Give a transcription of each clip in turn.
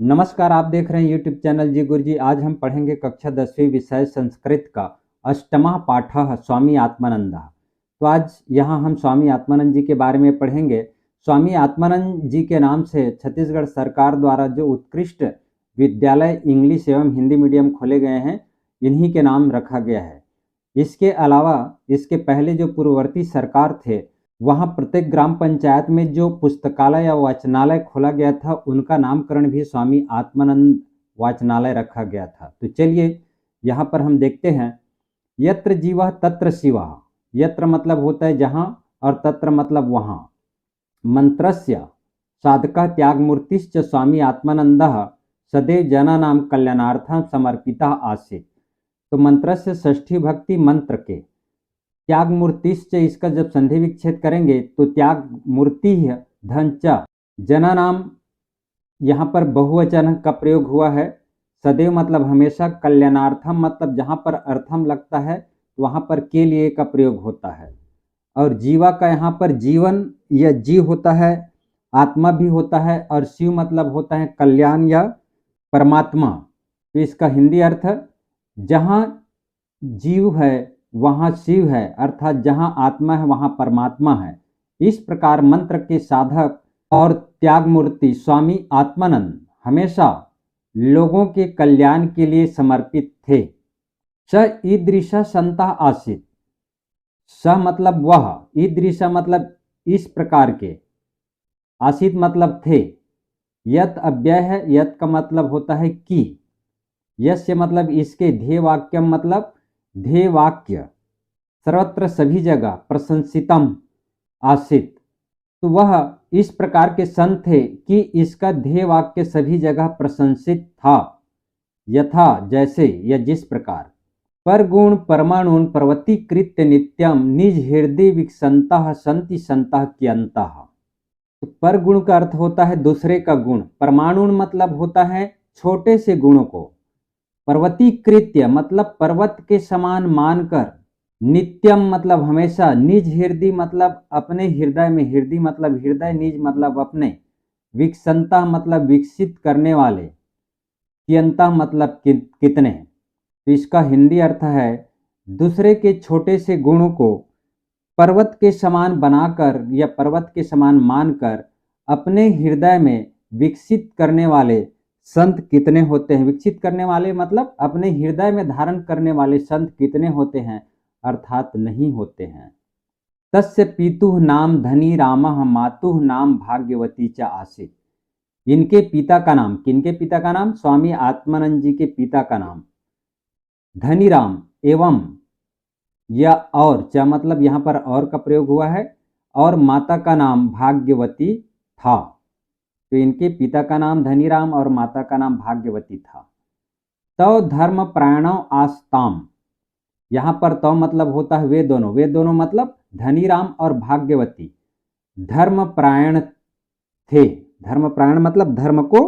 नमस्कार, आप देख रहे हैं यूट्यूब चैनल जी गुरुजी। आज हम पढ़ेंगे कक्षा 10वीं विषय संस्कृत का अष्टमः पाठः स्वामी आत्मानंद। तो आज यहाँ हम स्वामी आत्मानंद जी के बारे में पढ़ेंगे। स्वामी आत्मानंद जी के नाम से छत्तीसगढ़ सरकार द्वारा जो उत्कृष्ट विद्यालय इंग्लिश एवं हिंदी मीडियम खोले गए हैं, इन्हीं के नाम रखा गया है। इसके अलावा इसके पहले जो पूर्ववर्ती सरकार थे, वहाँ प्रत्येक ग्राम पंचायत में जो पुस्तकालय या वाचनालय खोला गया था, उनका नामकरण भी स्वामी आत्मानंद वाचनालय रखा गया था। तो चलिए यहाँ पर हम देखते हैं। यत्र जीवः तत्र शिवः। यत्र मतलब होता है जहाँ, और तत्र मतलब वहाँ। मंत्रस्य साधकः त्यागमूर्तिश्च स्वामी आत्मानंदः सदैव जनानां कल्याणार्थं समर्पितः आसीत्। तो मंत्रस्य षष्ठी भक्ति मंत्र के, त्याग मूर्तिश्च इसका जब संधि विच्छेद करेंगे तो त्याग मूर्ति धन च, जना नाम यहाँ पर बहुवचन का प्रयोग हुआ है। सदैव मतलब हमेशा, कल्याणार्थम मतलब जहाँ पर अर्थम लगता है वहाँ पर के लिए का प्रयोग होता है। और जीवा का यहाँ पर जीवन या जीव होता है, आत्मा भी होता है, और शिव मतलब होता है कल्याण या परमात्मा। तो इसका हिंदी अर्थ, जहाँ जीव है वहाँ शिव है, अर्थात जहाँ आत्मा है वहाँ परमात्मा है। इस प्रकार मंत्र के साधक और त्याग मूर्ति स्वामी आत्मानंद हमेशा लोगों के कल्याण के लिए समर्पित थे। स ईदृश संता आसीत। स मतलब वह, ईदृश मतलब इस प्रकार के, आसीत मतलब थे। यत अव्यय है, यत का मतलब होता है कि, यस्य मतलब इसके, ध्येय वाक्यम मतलब ध्येय वाक्य, सर्वत्र सभी जगह, प्रशंसितम आसित। तो वह इस प्रकार के संत थे कि इसका ध्येय वाक्य सभी जगह प्रशंसित था, यथा जैसे या जिस प्रकार। पर गुण परमाणुन पर्वतीकृत्य नित्यम निज हृदय विकसंतः संति संतः कियंतः। तो पर गुण का अर्थ होता है दूसरे का गुण, परमाणु मतलब होता है छोटे से गुणों को, पर्वतीकृत्य मतलब पर्वत के समान मानकर, नित्यम मतलब हमेशा, निज हृदय मतलब अपने हृदय में, हृदय मतलब हृदय, निज मतलब अपने, विकसंता मतलब विकसित करने वाले, कियंता मतलब कितने। तो इसका हिंदी अर्थ है दूसरे के छोटे से गुणों को पर्वत के समान बनाकर या पर्वत के समान मानकर अपने हृदय में विकसित करने वाले संत कितने होते हैं। विकसित करने वाले मतलब अपने हृदय में धारण करने वाले संत कितने होते हैं, अर्थात नहीं होते हैं। तस्य पितुः नाम धनी रामः मातुः नाम भाग्यवती च आसीत्। इनके पिता का नाम, किनके पिता का नाम, स्वामी आत्मानंद जी के पिता का नाम धनी राम एवं, या और, च मतलब यहाँ पर और का प्रयोग हुआ है, और माता का नाम भाग्यवती था। तो इनके पिता का नाम धनीराम और माता का नाम भाग्यवती था। तो धर्म प्राणव आस्ताम, यहाँ पर तो मतलब होता है वे दोनों, वे दोनों मतलब धनीराम और भाग्यवती धर्म प्राण थे। धर्म प्राण मतलब धर्म को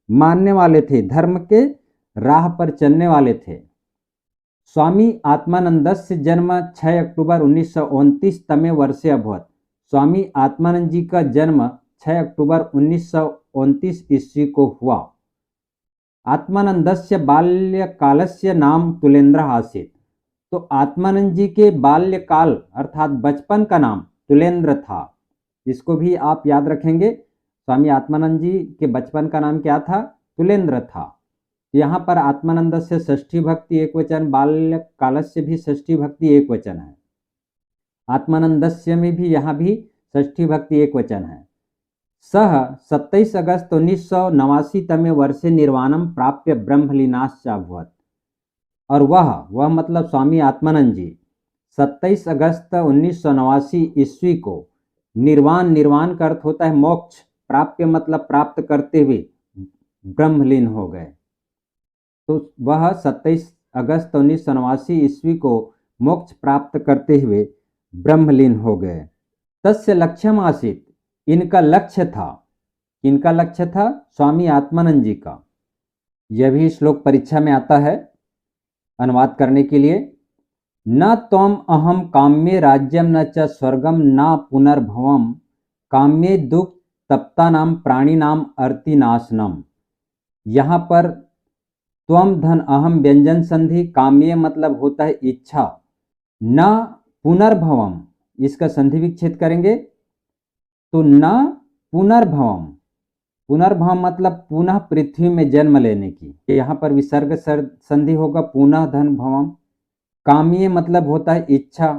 मानने वाले थे, धर्म के राह पर चलने वाले थे। स्वामी आत्मानंदस्य जन्म 6 अक्टूबर 1929 तमे वर्षे अभवत। स्वामी आत्मानंद जी का जन्म 6 अक्टूबर 1929 ईस्वी को हुआ। आत्मानंदस्य बाल्यकालस्य नाम तुलेंद्र आसीत्। तो आत्मानंद जी के बाल्यकाल अर्थात बचपन का नाम तुलेंद्र था। इसको भी आप याद रखेंगे, स्वामी आत्मानंद जी के बचपन का नाम क्या था, तुलेंद्र था। यहाँ पर आत्मानंद से षष्ठी भक्ति एक वचन, बाल्यकालस्य भी षष्ठी भक्ति एक वचन है, आत्मानंदस्य में भी यहाँ भी षष्ठी भक्ति एक वचन है। सह 27 अगस्त 1989 तमे वर्षे निर्वाणम प्राप्य ब्रह्मलीनाश्च अभवत्। और वह मतलब स्वामी आत्मानंद जी 27 अगस्त 1989 ईस्वी को निर्वाण का अर्थ होता है मोक्ष, प्राप्य मतलब प्राप्त करते हुए, ब्रह्मलीन हो गए। तो वह 27 अगस्त 1989 ईस्वी को मोक्ष प्राप्त करते हुए ब्रह्मलीन हो गए। तस्य लक्ष्यम आसीत्। इनका लक्ष्य था, इनका लक्ष्य था स्वामी आत्मानंद जी का। यह भी श्लोक परीक्षा में आता है अनुवाद करने के लिए। न त्वम अहम काम्ये राज्यम न च स्वर्गम न पुनर्भवम काम्ये दुख तप्तानाम प्राणिनाम अर्तिनाशनम। यहाँ पर त्वम धन अहम व्यंजन संधि, काम्य मतलब होता है इच्छा, न पुनर्भवम, इसका संधि विच्छेद करेंगे तो न पुनर्भवम, पुनर्भवम मतलब पुनः पृथ्वी में जन्म लेने की, यहाँ पर विसर्ग संधि होगा पुनः धन भवम। काम्य मतलब होता है इच्छा,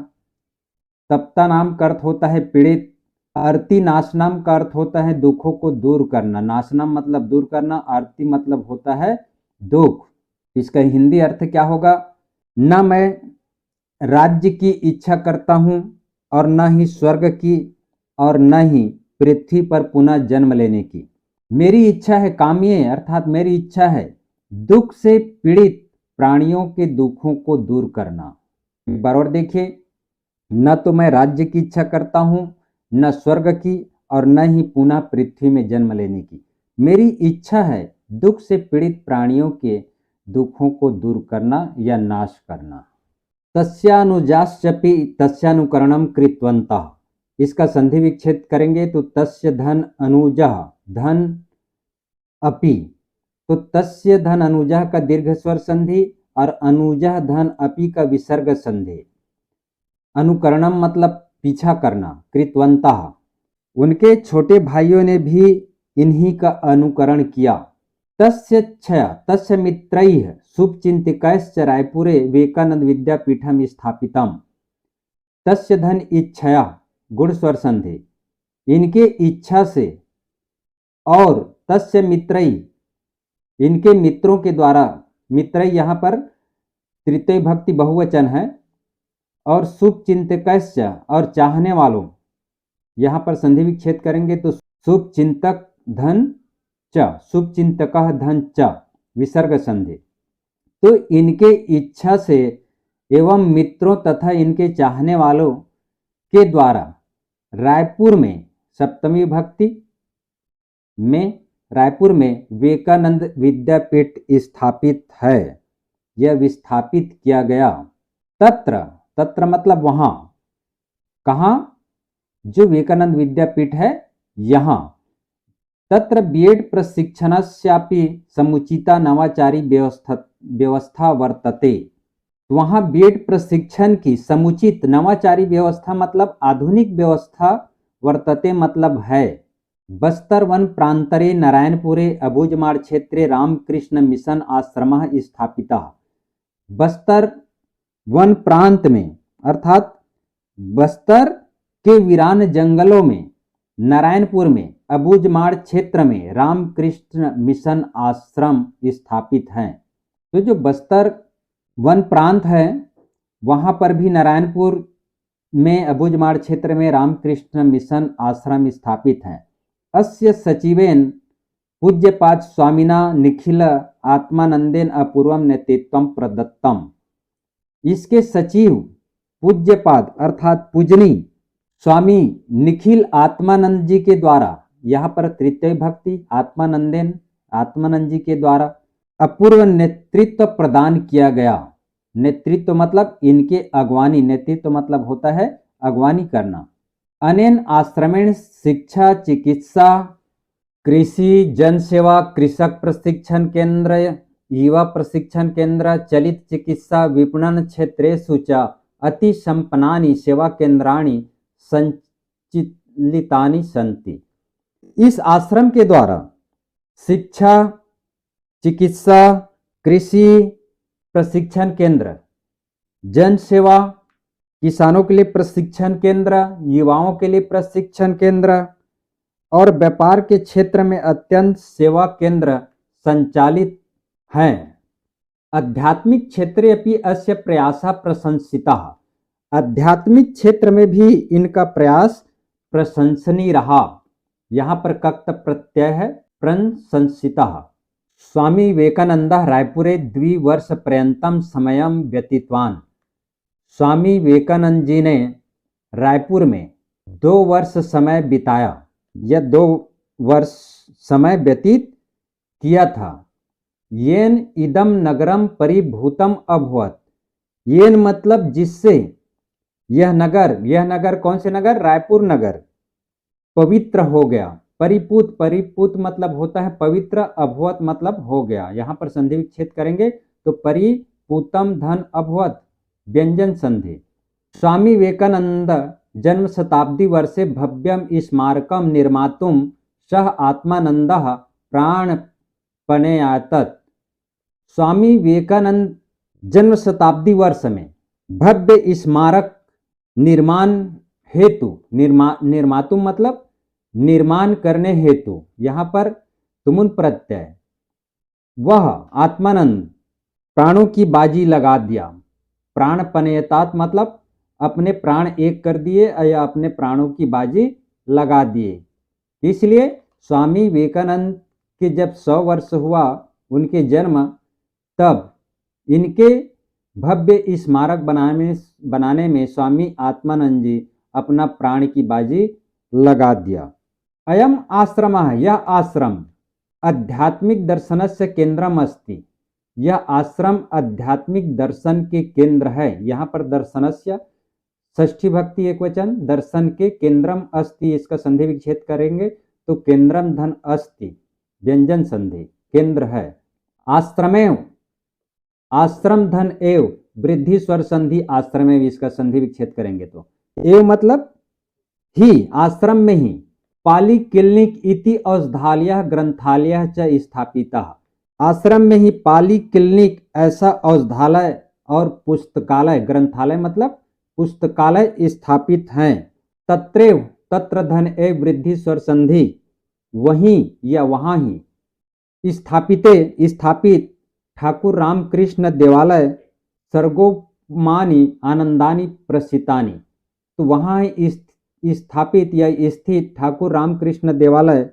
तप्ता नाम का अर्थ होता है पीड़ित, आरती नाशनम का अर्थ होता है दुखों को दूर करना, नाशनम मतलब दूर करना, आरती मतलब होता है दुख। इसका हिंदी अर्थ क्या होगा, न मैं राज्य की इच्छा करता हूं और न ही स्वर्ग की और न ही पृथ्वी पर पुनः जन्म लेने की। मेरी इच्छा है, काम्य अर्थात मेरी इच्छा है दुख से पीड़ित प्राणियों के दुखों को दूर करना। बराबर देखिए, न तो मैं राज्य की इच्छा करता हूं, न स्वर्ग की और न ही पुनः पृथ्वी में जन्म लेने की। मेरी इच्छा है दुख से पीड़ित प्राणियों के दुखों को दूर करना या नाश करना। तस्यानुजाश्चपि तस्यानुकरणम कृतवन्तः, इसका संधि विच्छेद करेंगे तो तस्य धन अनुजः धन अपि, तो तस्य धन अनुजः का दीर्घ स्वर संधि और अनुजः धन अपि का विसर्ग संधि। अनुकरणम मतलब पीछा करना, कृतवन्तः उनके छोटे भाइयों ने भी इन्हीं का अनुकरण किया। तस्य क्षय तस्य मित्रैः शुभचिंतकैश्च रायपुरे विवेकानंद विद्यापीठम स्थापितम। तस्य धन इच्छया गुण स्वर संधि, इनके इच्छा से, और तस्य मित्रैः इनके मित्रों के द्वारा, मित्रैः यहाँ पर तृतीय भक्ति बहुवचन है, और शुभ चिंतकश्च और चाहने वालों, यहाँ पर संधि विच्छेद करेंगे तो शुभ चिंतक धन च, शुभ चिंतकः धन च विसर्ग संधि। तो इनके इच्छा से एवं मित्रों तथा इनके चाहने वालों के द्वारा रायपुर में सप्तमी भक्ति में, रायपुर में विवेकानंद विद्यापीठ स्थापित है, यह विस्थापित किया गया। तत्र, तत्र मतलब वहां, कहां, जो विवेकानंद विद्यापीठ है यहां। तत्र बीएड प्रशिक्षणस्यापि समुचिता नवाचारी व्यवस्था वर्तते, वहां बीएड प्रशिक्षण की समुचित नवाचारी व्यवस्था मतलब आधुनिक व्यवस्था वर्तते मतलब है। बस्तर वन प्रांतरे नारायणपुरे अबुजमाड़ क्षेत्रे रामकृष्ण मिशन आश्रमः स्थापितः। बस्तर वन प्रांत में अर्थात बस्तर के वीरान जंगलों में, नारायणपुर में, अबुजमाड़ क्षेत्र में रामकृष्ण मिशन आश्रम स्थापित हैं। तो जो बस्तर वन प्रांत है वहां पर भी नारायणपुर में अबुजमाड़ क्षेत्र में रामकृष्ण मिशन आश्रम स्थापित हैं। अस्य सचिवेन पूज्यपाद स्वामिना निखिल आत्मानंदेन अपूर्वम नेतृत्वम प्रदत्तम। इसके सचिव पूज्यपाद अर्थात पूजनी स्वामी निखिल आत्मानंद जी के द्वारा, यहाँ पर तृतीय भक्ति आत्मानंदेन, आत्मानंद जी के द्वारा अपूर्व नेतृत्व प्रदान किया गया। नेतृत्व मतलब इनके अगवानी, नेतृत्व मतलब होता है अगवानी करना। अनेन आश्रमेण शिक्षा, चिकित्सा, कृषि, जनसेवा, कृषक प्रशिक्षण केंद्र, युवा प्रशिक्षण केंद्र, चलित चिकित्सा, विपणन क्षेत्रेषु च अति संपन्नानि सेवा केंद्राणि संचिलितानि सन्ति। इस आश्रम के द्वारा शिक्षा, चिकित्सा, कृषि प्रशिक्षण केंद्र, जन सेवा, किसानों के लिए प्रशिक्षण केंद्र, युवाओं के लिए प्रशिक्षण केंद्र और व्यापार के क्षेत्र में अत्यंत सेवा केंद्र संचालित हैं। आध्यात्मिक क्षेत्रे अपि अस्य प्रयासः प्रशंसितः। आध्यात्मिक क्षेत्र में भी इनका प्रयास प्रशंसनीय रहा। यहाँ पर कक्त प्रत्यय है, प्रशंसितः। स्वामी विवेकानंदः रायपुरे द्विवर्षपर्यन्तं समयं व्यतीतवान्। स्वामी विवेकानंद जी ने रायपुर में 2 वर्ष समय बिताया, यह 2 वर्ष समय व्यतीत किया था। येन इदम नगरम परिभूतम अभवत, येन मतलब जिससे यह नगर कौन से नगर, रायपुर नगर पवित्र हो गया, परिपूत, परिपूत मतलब होता है पवित्र, अभवत मतलब हो गया। यहाँ पर संधि विच्छेद करेंगे तो परिपूतम धन अभवत, व्यंजन संधि। स्वामी विवेकानंद जन्म शताब्दी वर्षे भव्यम स्मारकम निर्मातुम सह आत्मानंदः प्राणपणेयातत। स्वामी विवेकानंद जन्म शताब्दी वर्ष में भव्य स्मारक निर्माण हेतु, निर्मातुम मतलब निर्माण करने हेतु, यहाँ पर तुमुन प्रत्यय, वह आत्मानंद प्राणों की बाजी लगा दिया। प्राणपणेयतात मतलब अपने प्राण एक कर दिए या अपने प्राणों की बाजी लगा दिए। इसलिए स्वामी विवेकानंद के जब 100 वर्ष हुआ उनके जन्म, तब इनके भव्य स्मारक बनाने में स्वामी आत्मानंद जी अपना प्राण की बाजी लगा दिया। अयम आश्रम, यह आश्रम आध्यात्मिक दर्शनस्य केंद्रम अस्ति, यह आश्रम आध्यात्मिक दर्शन के केंद्र है। यहाँ पर दर्शनस्य षष्ठी भक्ति एकवचन, दर्शन के केंद्रम अस्ति, इसका संधि विच्छेद करेंगे तो केंद्रम धन अस्ति, व्यंजन संधि, केंद्र है। आश्रमेव, आश्रम धन एव, वृद्धि स्वर संधि आश्रमेव, इसका संधि विच्छेद करेंगे तो एव मतलब ही, आश्रम में ही। पाली क्लिनिक इति औषधालय ग्रंथालय च स्थापितः, आश्रम में ही पाली क्लिनिक ऐसा औषधालय और पुस्तकालय, ग्रंथालय मतलब पुस्तकालय स्थापित हैं। तत्रेव, तत्र धन ए वृद्धि स्वर संधि, वहीं या वहाँ ही। स्थापिते, स्थापित ठाकुर रामकृष्ण देवालय सर्गोमानी आनंदानी प्रसितानी, तो वहाँ स्थापित या स्थित ठाकुर रामकृष्ण देवालय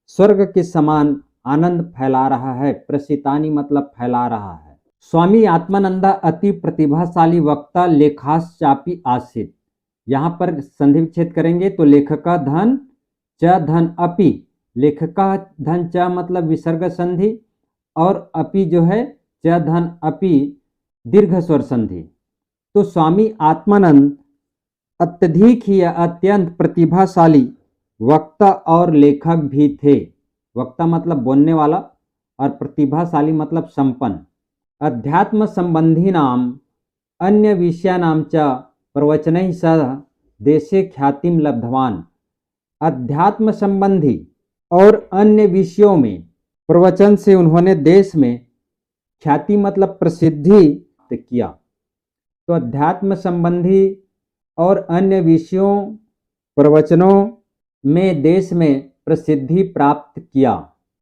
स्वर्ग के समान आनंद फैला रहा है। प्रसितानी मतलब फैला रहा है। स्वामी आत्मानंद अति प्रतिभाशाली वक्ता लेखाश्चापि आसीत, यहाँ पर संधि विच्छेद करेंगे तो लेखका धन च धन अपि, लेखका धन च मतलब विसर्ग संधि और अपि जो है च धन अपि दीर्घ स्वर संधि। तो स्वामी आत्मानंद अत्यधिक ही अत्यंत प्रतिभाशाली वक्ता और लेखक भी थे। वक्ता मतलब बोलने वाला और प्रतिभाशाली मतलब संपन्न। अध्यात्म संबंधी नाम अन्य विषयानां च प्रवचनैः सह देशे ख्यातिम लब्धवान, अध्यात्म संबंधी और अन्य विषयों में प्रवचन से उन्होंने देश में ख्याति मतलब प्रसिद्धि किया। तो अध्यात्म संबंधी और अन्य विषयों प्रवचनों में देश में प्रसिद्धि प्राप्त किया।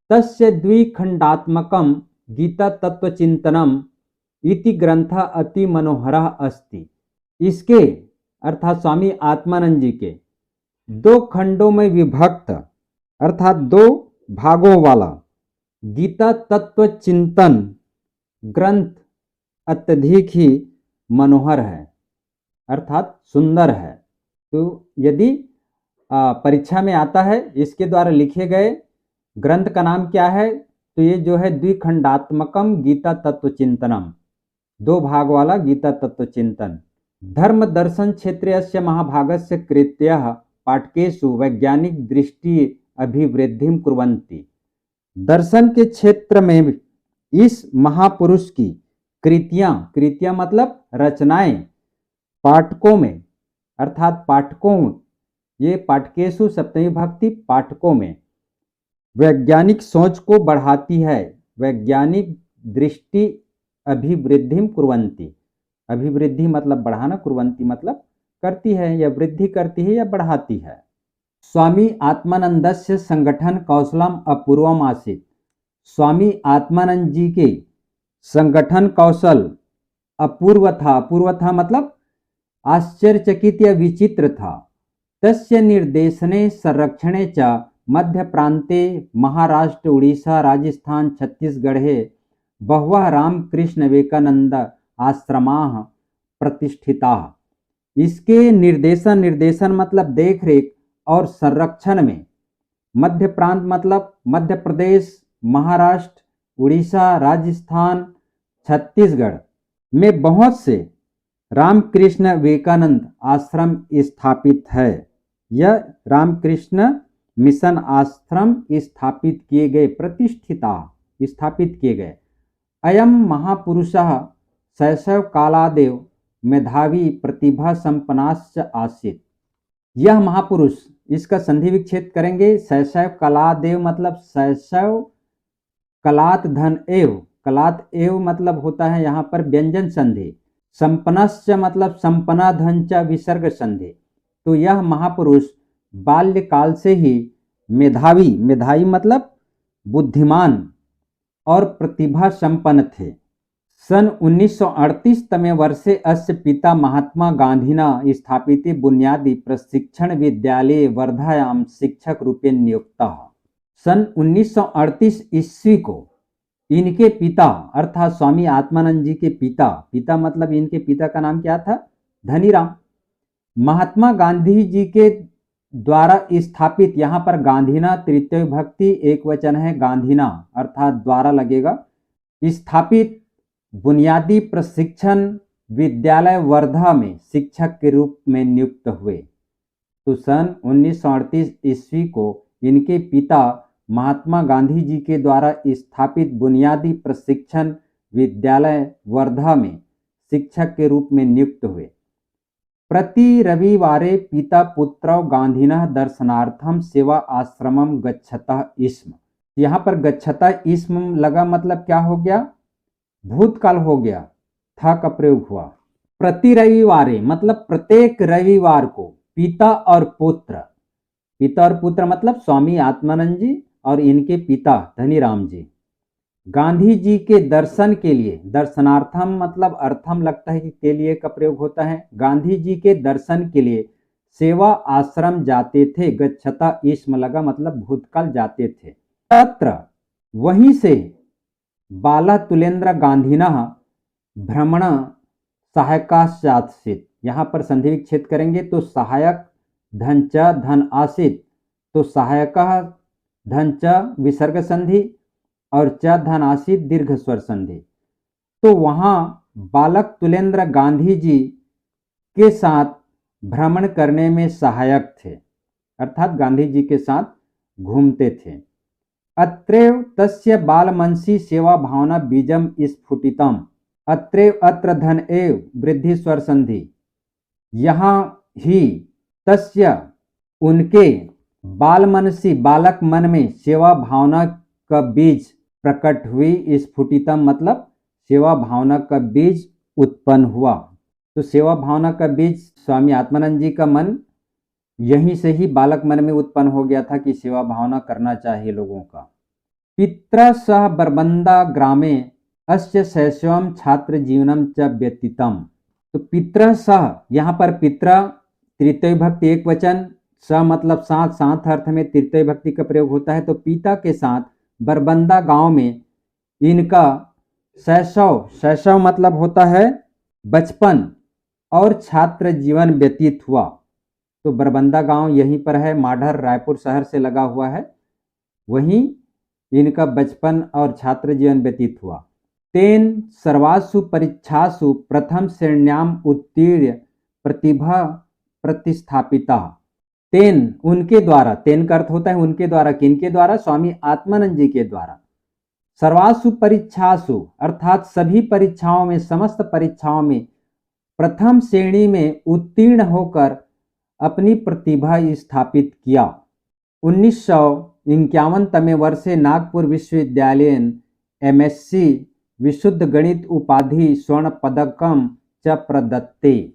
तस्य द्विखंडात्मकम गीता तत्वचिंतनम इति ग्रंथ अति मनोहरः अस्ति, इसके अर्थात स्वामी आत्मानंद जी के 2 खंडों में विभक्त अर्थात 2 भागों वाला गीता तत्व चिंतन ग्रंथ अत्यधिक ही मनोहर है अर्थात सुंदर है। तो यदि परीक्षा में आता है इसके द्वारा लिखे गए ग्रंथ का नाम क्या है, तो ये जो है द्विखंडात्मकम गीता तत्व चिंतनम, 2 भाग वाला गीता तत्व चिंतन। धर्म दर्शन क्षेत्रस्य महाभागस्य कृत्यः पाठकेषु वैज्ञानिक दृष्टि अभिवृद्धिं कुर्वन्ति, दर्शन के क्षेत्र में इस महापुरुष की कृतियां मतलब रचनाएं पाठकों में अर्थात पाठकों, ये पाठकेषु सप्तमी भक्ति पाठकों में वैज्ञानिक सोच को बढ़ाती है, वैज्ञानिक दृष्टि अभिवृद्धिं कुर्वन्ति, अभिवृद्धि मतलब बढ़ाना, कुर्वन्ति मतलब करती है या वृद्धि करती है या बढ़ाती है। स्वामी आत्मानंदस्य संगठन कौशलम अपूर्वम आसीत, स्वामी आत्मानंद जी के संगठन कौशल अपूर्व था, अपूर्व था मतलब आश्चर्यचकित या विचित्र था। तस्य निर्देशने संरक्षणे च मध्य प्रांते महाराष्ट्र उड़ीसा राजस्थान छत्तीसगढ़े बहवः रामकृष्ण विवेकानंद आश्रमाः प्रतिष्ठिताः, इसके निर्देशन मतलब देख रेख और संरक्षण में मध्य प्रांत मतलब मध्य प्रदेश, महाराष्ट्र, उड़ीसा, राजस्थान, छत्तीसगढ़ में बहुत से रामकृष्ण विवेकानंद आश्रम स्थापित है। यह रामकृष्ण मिशन आश्रम स्थापित किए गए, प्रतिष्ठिता स्थापित किए गए। अयम महापुरुषः शैशव कालादेव मेधावी प्रतिभा संपन्नाश्च आसीत्। यह महापुरुष, इसका संधि विच्छेद करेंगे। शैशव कलादेव मतलब शैशव, कलात धन एव, कलात एव मतलब होता है यहाँ पर व्यंजन संधि। संपन्नश्च मतलब संपन्ना धन च विसर्ग संधि। तो यह महापुरुष बाल्यकाल से ही मेधावी, मेधावी मतलब बुद्धिमान और प्रतिभा संपन्न थे। सन 1938 तमे वर्षे अस्य पिता महात्मा गांधीना स्थापिते बुनियादी प्रशिक्षण विद्यालये वर्धायां शिक्षक रूपेण नियुक्तः। सन 1938 ईस्वी को इनके पिता अर्थात स्वामी आत्मानंद जी के पिता, पिता मतलब इनके पिता का नाम क्या था? धनीराम। महात्मा गांधी जी के द्वारा स्थापित, यहाँ पर गांधीना तृतीय भक्ति एक वचन है, गांधीना अर्थात द्वारा लगेगा, स्थापित बुनियादी प्रशिक्षण विद्यालय वर्धा में शिक्षक के रूप में नियुक्त हुए। तो सन 1938 ईस्वी को इनके पिता महात्मा गांधी जी के द्वारा स्थापित बुनियादी प्रशिक्षण विद्यालय वर्धा में शिक्षक के रूप में नियुक्त हुए। प्रति रविवारे पिता पुत्रौ गांधीनः दर्शनार्थम सेवा आश्रमम गच्छतः स्म। यहाँ पर गच्छतः स्म लगा मतलब क्या हो गया? भूतकाल हो गया, था का प्रयोग हुआ। प्रति रविवारे मतलब प्रत्येक रविवार को पिता और पुत्र, पिता और पुत्र मतलब स्वामी आत्मानंद जी और इनके पिता धनीराम जी, गांधी जी के दर्शन के लिए, दर्शनार्थम मतलब अर्थम लगता है कि के लिए का प्रयोग होता है, गांधी जी के दर्शन के लिए सेवा आश्रम जाते थे। गच्छता इस्म लगा मतलब भूतकाल जाते थे। तत्र वहीं से बाला तुलेंद्र गांधीना भ्रमण सहायकाश्चासीत। यहाँ पर संधि विच्छेद करेंगे तो सहायक धन च धन आसित, तो सहायक धन च विसर्ग संधि और च धन आसित दीर्घ स्वर संधि। तो वहाँ बालक तुलेंद्र गांधी जी के साथ भ्रमण करने में सहायक थे, अर्थात गांधी जी के साथ घूमते थे। अत्रैव तस्य बालमनसि सेवा भावना बीजम स्फुटितम। अत्रैव अत्र धन एव वृद्धि स्वर संधि। यहाँ ही तस्य उनके बालमनसि बालक मन में सेवा भावना का बीज प्रकट हुई। स्फुटितम मतलब सेवा भावना का बीज उत्पन्न हुआ। तो सेवा भावना का बीज स्वामी आत्मानंद जी का मन यहीं से ही बालक मन में उत्पन्न हो गया था कि सेवा भावना करना चाहिए लोगों का। पित्रा सह बरबंदा ग्रामे अस्य शैशवम छात्र जीवनम च व्यतीतम। तो पित्र सह, यहाँ पर पित्र तृतीय भक्ति एक वचन, स मतलब साथ, साथ अर्थ में तृतीय भक्ति का प्रयोग होता है। तो पिता के साथ बरबंदा गांव में इनका शैशव, शैशव मतलब होता है बचपन, और छात्र जीवन व्यतीत हुआ। तो बरबंदा गांव यहीं पर है, माढ़र रायपुर शहर से लगा हुआ है, वहीं इनका बचपन और छात्र जीवन व्यतीत हुआ। तेन सर्वासु परीक्षासु प्रथम श्रेण्याम उत्तीर्ण प्रतिभा प्रतिस्थापिता। तेन उनके द्वारा, तेन का अर्थ होता है उनके द्वारा, किनके द्वारा? स्वामी आत्मानंद जी के द्वारा। सर्वासु परीक्षासु अर्थात सभी परीक्षाओं में, समस्त परीक्षाओं में प्रथम श्रेणी में उत्तीर्ण होकर अपनी प्रतिभा स्थापित किया। 1951 तमे वर्षे नागपुर विश्वविद्यालय एमएससी विशुद्ध गणित उपाधि स्वर्ण पदकम च प्रदत्ते।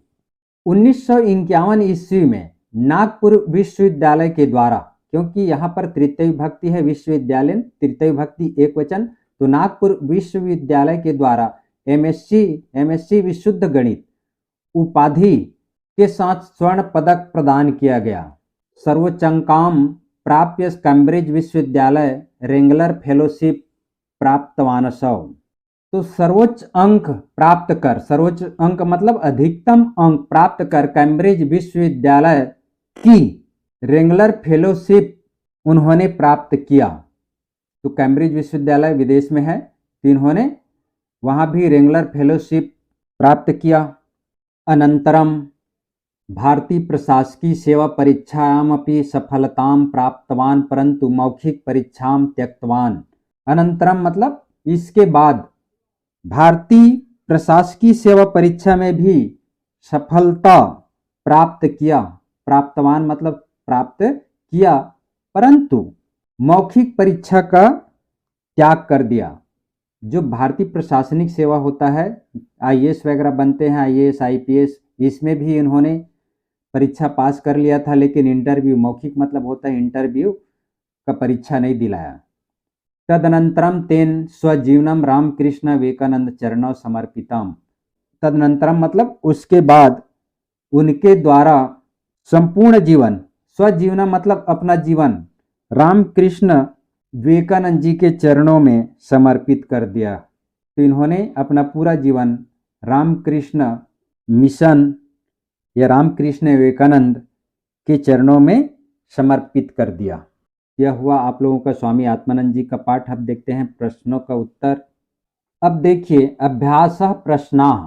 1951 ईस्वी में नागपुर विश्वविद्यालय के द्वारा, क्योंकि यहाँ पर तृतीय भक्ति है, विश्वविद्यालय तृतीय भक्ति एक वचन, तो नागपुर विश्वविद्यालय के द्वारा एमएससी विशुद्ध गणित उपाधि के साथ स्वर्ण पदक प्रदान किया गया। सर्वोच्चांकाम प्राप्य कैम्ब्रिज विश्वविद्यालय रेंगलर फेलोशिप प्राप्तवानसौ। तो सर्वोच्च अंक प्राप्त कर, सर्वोच्च अंक मतलब अधिकतम अंक प्राप्त कर कैम्ब्रिज विश्वविद्यालय की रेंगलर फेलोशिप उन्होंने प्राप्त किया। तो कैम्ब्रिज विश्वविद्यालय विदेश में है, तो इन्होंने वहाँ भी रेंगलर फेलोशिप प्राप्त किया। अनंतरम भारतीय प्रशासकीय सेवा परीक्षायामपि सफलतां प्राप्तवान परंतु मौखिक परीक्षां त्यक्तवान। अनंतरम मतलब इसके बाद भारतीय प्रशासकीय सेवा परीक्षा में भी सफलता प्राप्त किया, प्राप्तवान मतलब प्राप्त किया, परंतु मौखिक परीक्षा का त्याग कर दिया। जो भारतीय प्रशासनिक सेवा होता है, आईएएस वगैरह बनते हैं, आईएएस आईपीएस, इसमें भी इन्होंने परीक्षा पास कर लिया था, लेकिन इंटरव्यू, मौखिक मतलब होता है इंटरव्यू का परीक्षा नहीं दिलाया। तदनंतरम तेन स्वजीवनम रामकृष्ण विवेकानंद चरणों समर्पितम। तदनंतरम मतलब उसके बाद उनके द्वारा संपूर्ण जीवन, स्वजीवन मतलब अपना जीवन, रामकृष्ण विवेकानंद जी के चरणों में समर्पित कर दिया। तो इन्होंने अपना पूरा जीवन रामकृष्ण मिशन या रामकृष्ण विवेकानंद के चरणों में समर्पित कर दिया। यह हुआ आप लोगों का स्वामी आत्मानंद जी का पाठ। अब देखते हैं प्रश्नों का उत्तर। अब देखिए अभ्यासः प्रश्नाः।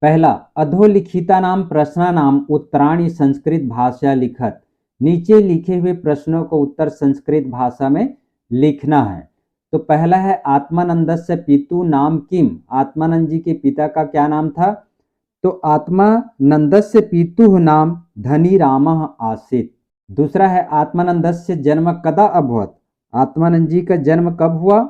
पहला, अधोलिखितानां प्रश्नानां उत्तराणि संस्कृत भाषा लिखत। नीचे लिखे हुए प्रश्नों को उत्तर संस्कृत भाषा में लिखना है। तो पहला है आत्मानंदस्य पितु नाम किम। आत्मानंद जी के पिता का क्या नाम था? तो आत्मानंदस्य पितुः नाम धनीरामः आसीत्। दूसरा है आत्मानंदस्य जन्म कदा अभवत्। आत्मानंद जी का जन्म कब हुआ?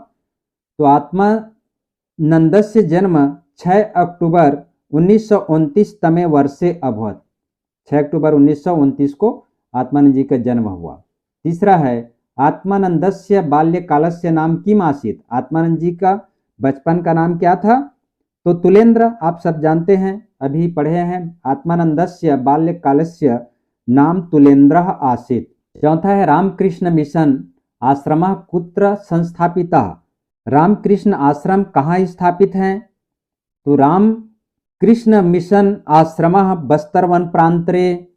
तो आत्मानंदस्य जन्म 6 अक्टूबर 1929 तमे वर्षे अभवत्। 6 अक्टूबर 1929 को आत्मानंद जी का जन्म हुआ। तीसरा है आत्मानंदस्य बाल्यकालस्य नाम किम आसीत्। आत्मानंद जी का बचपन का नाम क्या था? तो तुलेंद्र, आप सब जानते हैं, अभी पढ़े हैं। आत्मानंदस्य बाल्यकालस्य नाम तुलेंद्रः आसीत्। चौथा है रामकृष्ण मिशन आश्रमः कुत्र संस्थापितः। रामकृष्ण आश्रम कहाँ स्थित हैं? तो रामकृष्ण मिशन आश्रमः बस्तर वन प्रांतरे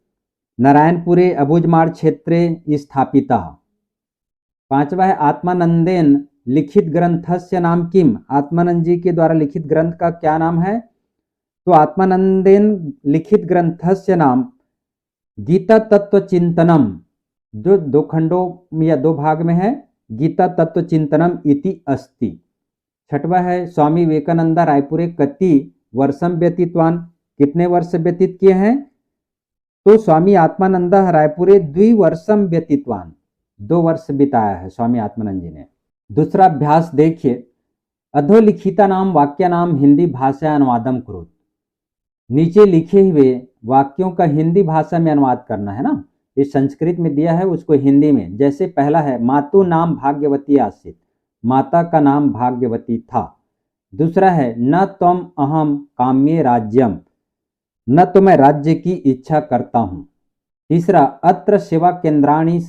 नारायणपुरे अबुजमाड़ क्षेत्रे स्थापितः। पांचवा है आत्मानंदेन लिखित ग्रंथस्य नाम किम। आत्मानंद जी के द्वारा लिखित ग्रंथ का क्या नाम है? तो आत्मानंदेन लिखित ग्रंथस्य नाम गीता तत्व चिंतनम, जो 2 खंडों या 2 भाग में है, गीता तत्व चिंतनम इति अस्ति। छठवा है स्वामी विवेकानंद रायपुरे कति वर्षम व्यतीतवान। कितने वर्ष व्यतीत किए हैं? तो स्वामी आत्मानंद रायपुरे 2 वर्षम व्यतीतवान, 2 वर्ष बिताया है स्वामी आत्मानंद जी ने। दूसरा अभ्यास देखिए, अधोलिखिता नाम वाक्य नाम हिंदी भाषा अनुवादम करो। नीचे लिखे हुए वाक्यों का हिंदी भाषा में अनुवाद करना है ना। इस संस्कृत में दिया है, उसको हिंदी में। जैसे पहला है मातु नाम भाग्यवती आसीत्। माता का नाम भाग्यवती था। दूसरा है न त्वम अहम काम्ये राज्यम। न तो मैं राज्य की इच्छा करता हूं। तीसरा अत्र सेवा केंद्राणि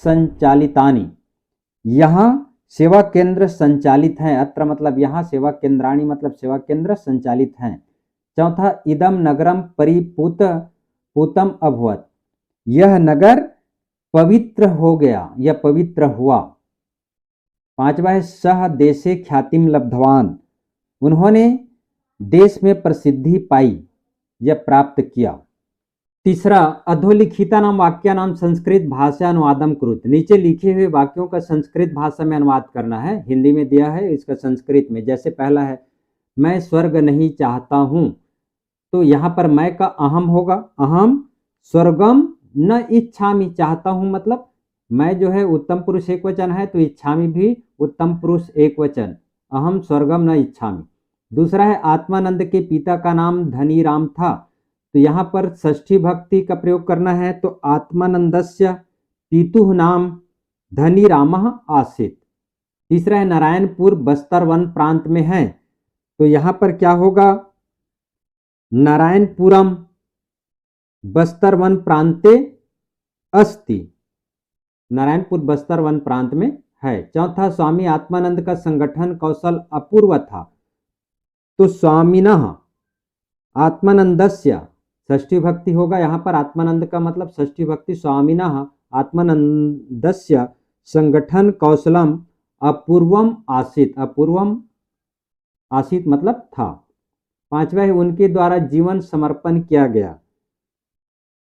संचालितानि। यहाँ सेवा केंद्र संचालित हैं। अत्र मतलब यहाँ, सेवा केंद्राणि मतलब सेवा केंद्र संचालित हैं। चौथा इदम नगरम परिपूतम अभवत। यह नगर पवित्र हो गया या पवित्र हुआ। पांचवा है सह देशे ख्यातिम लब्धवान। उन्होंने देश में प्रसिद्धि पाई या प्राप्त किया। तीसरा अधोलिखिता नाम वाक्या नाम संस्कृत भाषा अनुवादम कुरुत। नीचे लिखे हुए वाक्यों का संस्कृत भाषा में अनुवाद करना है। हिंदी में दिया है, इसका संस्कृत में। जैसे पहला है मैं स्वर्ग नहीं चाहता हूं। तो यहाँ पर मैं का अहम होगा। अहम स्वर्गम न इच्छामि। चाहता हूं मतलब मैं जो है उत्तम पुरुष एक वचन है, तो इच्छामि भी उत्तम पुरुष एक वचन। अहम स्वर्गम न इच्छामि। दूसरा है आत्मानंद के पिता का नाम धनीराम था। तो यहाँ पर षष्ठी भक्ति का प्रयोग करना है। तो आत्मानंदस्य पितुः नाम धनीरामः आसीत्। तीसरा है नारायणपुर बस्तर वन प्रांत में है। तो यहाँ पर क्या होगा? नारायणपुरम बस्तर वन प्रांते अस्ति। नारायणपुर बस्तर वन प्रांत में है। चौथा स्वामी आत्मानंद का संगठन कौशल अपूर्व था। तो स्वामिनः आत्मानंदस्य, षष्ठी भक्ति होगा यहाँ पर। आत्मानंद का मतलब षष्ठी भक्ति। स्वामिनः आत्मानंदस्य संगठन कौशलम अपूर्वम आसीत्। अपूर्वम आसीत् मतलब था। पांचवा है उनके द्वारा जीवन समर्पण किया गया।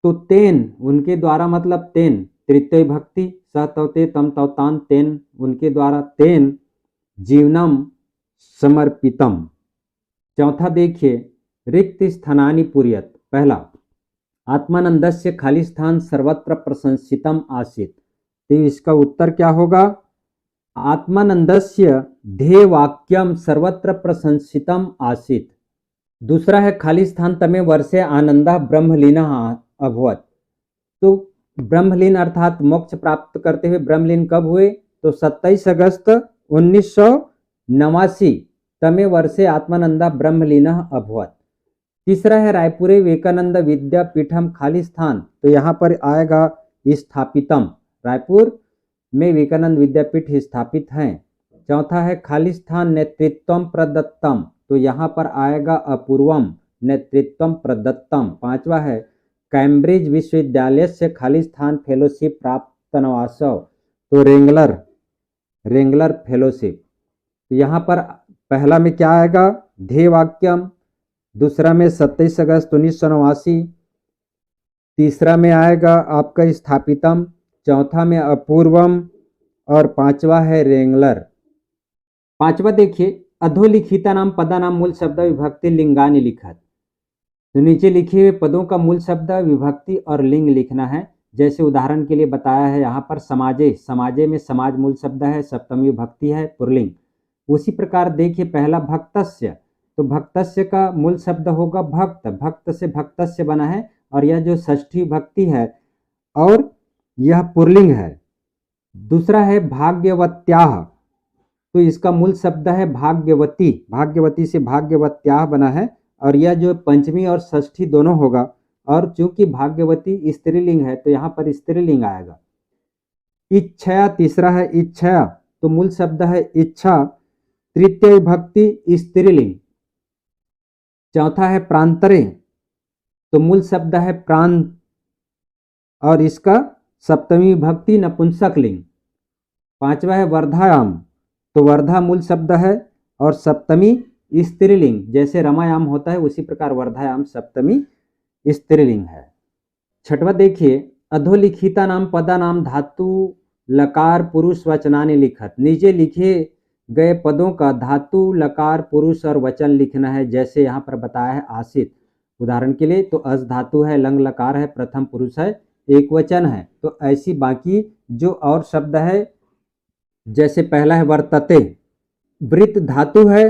तो तेन उनके द्वारा मतलब तेन तृतीय भक्ति सहतवते तम तवतान तेन उनके द्वारा तेन जीवनम समर्पितम। चौथा देखिए रिक्त स्थानानि पूर्यत। पहला आत्मानंदस्य खाली स्थान सर्वत्र प्रशंसितम आसीत। तो इसका उत्तर क्या होगा? आत्मानंदस्य ध्येय वाक्यम सर्वत्र प्रशंसितम आसीत। दूसरा है खाली स्थान तमे वर्षे आनंदा ब्रह्मलीन अभवत। तो ब्रह्मलीन अर्थात मोक्ष प्राप्त करते हुए ब्रह्मलीन कब हुए? तो 27 अगस्त 1989 तमे वर्षे आत्मानंदा ब्रह्मलीन अभवत। तीसरा है रायपुरे विवेकानंद विद्यापीठम खाली स्थान। तो यहाँ पर आएगा स्थापितम, रायपुर में विवेकानंद विद्यापीठ स्थापित हैं। चौथा है खाली स्थान नेतृत्वम प्रदत्तम। तो यहाँ पर आएगा अपूर्वम नेतृत्वम प्रदत्तम। पांचवा है कैम्ब्रिज विश्वविद्यालय से खाली स्थान फेलोशिप प्राप्त नवासव। तो रेंगलर फेलोशिप। तो यहाँ पर पहला में क्या आएगा? ध्येय वाक्यम। दूसरा में 27 अगस्त 1989। तीसरा में आएगा आपका स्थापितम। चौथा में अपूर्वम और पांचवा है रेंगलर। पांचवा देखिए अधोलिखिता नाम पदा नाम मूल शब्द विभक्ति लिंगानि लिखत। तो नीचे लिखे हुए पदों का मूल शब्द विभक्ति और लिंग लिखना है। जैसे उदाहरण के लिए बताया है यहाँ पर समाजे, समाजे में समाज मूल शब्द है, सप्तमी विभक्ति है, पुल्लिंग। उसी प्रकार देखिए पहला भक्तस्य। तो भक्तस्य का मूल शब्द होगा भक्त, भक्त से भक्तस्य बना है और यह जो षष्ठी विभक्ति है और यह पुल्लिंग है। दूसरा है भाग्यवत्याह। तो इसका मूल शब्द है भाग्यवती, भाग्यवती से भाग्यवत्याह बना है और यह जो पंचमी और षष्ठी दोनों होगा और चूंकि भाग्यवती स्त्रीलिंग है तो यहाँ पर स्त्रीलिंग आएगा। इच्छया, तीसरा है इच्छया। तो मूल शब्द है इच्छा, तृतीय विभक्ति स्त्रीलिंग। चौथा है प्रांतरे। तो मूल शब्द है प्रांत और इसका सप्तमी विभक्ति नपुंसकलिंग। पांचवा है वर्धायाम। तो वर्धा मूल शब्द है और सप्तमी स्त्रीलिंग। जैसे रमायाम होता है उसी प्रकार वर्धायाम सप्तमी स्त्रीलिंग है। छठवा देखिए अधोलिखिता नाम पदा नाम धातु लकार पुरुष वचनानि लिखत। नीचे लिखे गए पदों का धातु लकार पुरुष और वचन लिखना है। जैसे यहाँ पर बताया है आसित। उदाहरण के लिए तो अस धातु है, लंग लकार है, प्रथम पुरुष है, एक वचन है। तो ऐसी बाकी जो और शब्द है जैसे पहला है वर्तते, वृत्त धातु है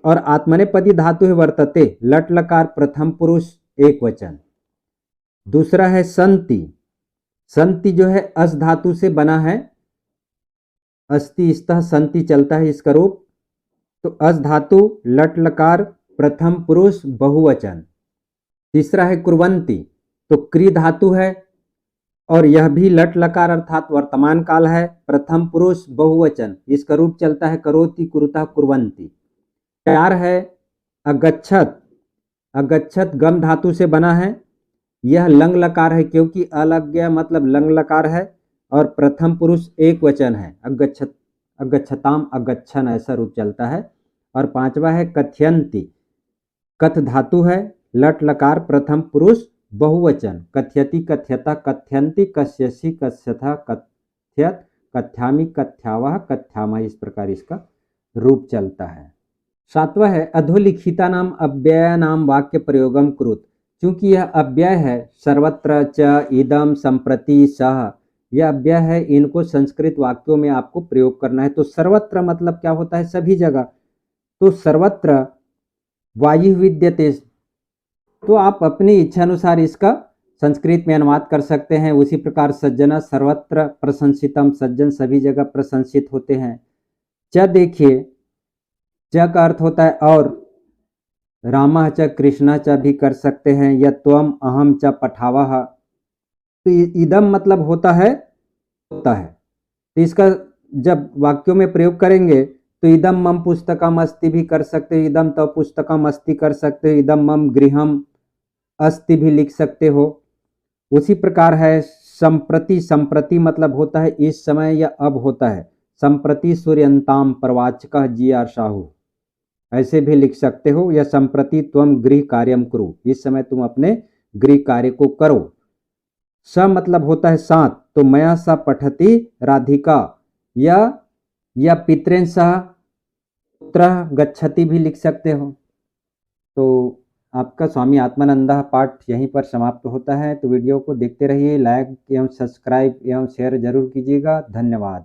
और आत्मनेपदी धातु है वर्तते, लट लकार प्रथम पुरुष एक वचन। दूसरा है संति। संति जो है अस धातु से बना है, अस्ति स्तः संति चलता है इसका रूप। तो अस धातु लट लकार प्रथम पुरुष बहुवचन। तीसरा है कुर्वन्ति। तो क्री धातु है और यह भी लट लकार अर्थात वर्तमान काल है, प्रथम पुरुष बहुवचन। इसका रूप चलता है करोति कुरुता कुर्वन्ति। चार है अगच्छत। अगच्छत गम धातु से बना है, यह लंग लकार है क्योंकि अलज्ञ मतलब लंग लकार है और प्रथम पुरुष एक वचन है। अगच्छत, अगच्छताम, अगच्छन ऐसा रूप चलता है। और पांचवा है कथयन्ति। कथ धातु है, लट लकार प्रथम पुरुष बहुवचन। कथयति, कथ्यता, कथयन्ति, कस्यसि, कस्यथा, कथ्यत, कथ्यामि, कथ्यावः, कथ्यामः। इस प्रकार इसका रूप चलता है। सातवां है अधोलिखिता नाम अव्यय नाम वाक्य प्रयोगम कुरुत। चूंकि यह अव्यय है, सर्वत्र च इदम संप्रति सह, यह अव्यय है, इनको संस्कृत वाक्यों में आपको प्रयोग करना है। तो सर्वत्र मतलब क्या होता है? सभी जगह। तो सर्वत्र वायु विद्यते। तो आप अपनी इच्छा अनुसार इसका संस्कृत में अनुवाद कर सकते हैं। उसी प्रकार सज्जन सर्वत्र प्रशंसितम, सज्जन सभी जगह प्रशंसित होते हैं। च देखिए, च का अर्थ होता है और, रामः च कृष्णः च भी कर सकते हैं, या त्वम अहम च पठावः। तो इदम मतलब होता है। तो इसका जब वाक्यों में प्रयोग करेंगे तो इदम मम पुस्तकम अस्ति भी कर सकते हो, इदम तव पुस्तकम अस्ति कर सकते हो, इदम मम गृहम अस्ति भी लिख सकते हो। उसी प्रकार है संप्रति। संप्रति मतलब होता है इस समय या अब होता है। संप्रति सूर्यंताम प्रवाचकः जी आर साहू। ऐसे भी लिख सकते हो, या संप्रति त्वम गृह कार्यम कुरु, इस समय तुम अपने गृह कार्य को करो। स मतलब होता है साथ, तो मया सा पठती राधिका, या पितरेण सह पुत्रः गच्छति भी लिख सकते हो। तो आपका स्वामी आत्मानंद पाठ यहीं पर समाप्त होता है। तो वीडियो को देखते रहिए, लाइक एवं सब्सक्राइब एवं शेयर जरूर कीजिएगा। धन्यवाद।